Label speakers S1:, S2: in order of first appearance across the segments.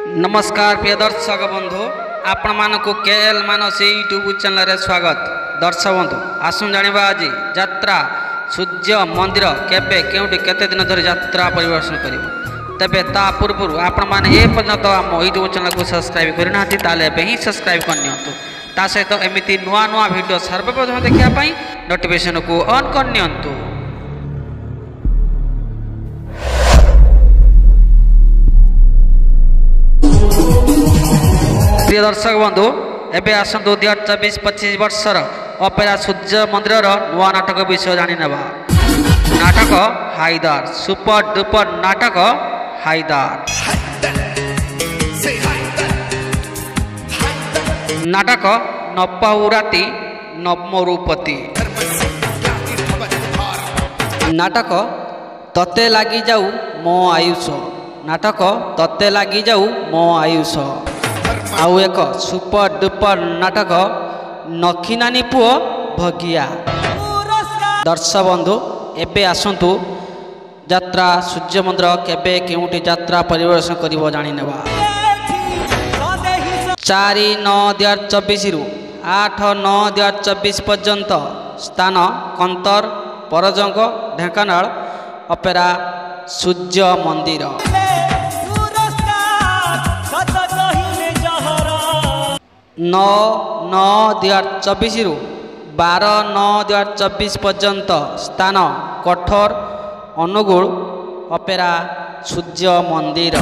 S1: नमस्कार प्रिय दर्शक बंधु आपण मानकु केएल मानस यूट्यूब चैनल रे स्वागत। दर्शक बंधु आसुन जानिबा आज यात्रा सूर्य मंदिर केबे केउटी केते दिन धरि यात्रा परिदर्शन करिवो। तबे ता पूर्व आपण माने ए पर्यंत हम यूट्यूब चैनल को सब्सक्राइब करना हती ताले बे ही सब्सक्राइब करनियंतु। ता सहित एमिति नुआ नुआ वीडियो सर्वप्रथम देखिया पई नोटिफिकेशन को ऑन करनियंतु। प्रिय दर्शक बंधु एबे आसंतु 2024-25 वर्षर अपेरा सूर्य मंदिर नुआ नाटक विषय जानी नेबा। नाटक हाइदार सुपर डुपर नाटक हाइदार। नाटक नपाउराती नवमरूपती। नाटक तते लागी जाऊ मो आयुष। नाटक तते लागी जाऊ मो आयुष। आउ एक सुपर डुपर नाटक नखीनानी पुओ भगिया। दर्शक बंधु एबे आसंतु यात्रा सूर्य मंदिर केबे केउटी यात्रा परिदर्शन करिवो जानि नेबा। 4-9-2024 रु 8-9-2024 पर्यंत स्थान कंतर परजंग ढेंकानाल अपेरा सूर्य मंदिर। 9-9-2024 रु 12-9-2024 पर्यंत स्थान कठोर अनुगुल अपेरा सूर्य मंदिर।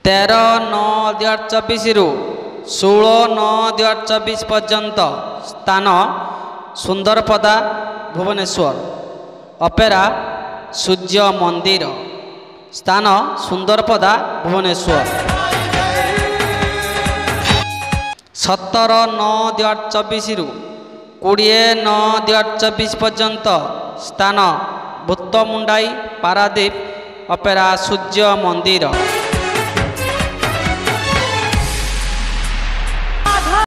S1: 13-9-2024 रु 16-9-2024 पर्यंत स्थान सुंदरपदा भुवनेश्वर अपेरा सूर्य मंदिर। स्थान सुंदरपदा भुवनेश्वर। 17-9-2024 रु 20-9-2024 पर्यंत स्थान भूतमुंडाई पारादीप अपेरा सूर्य मंदिर।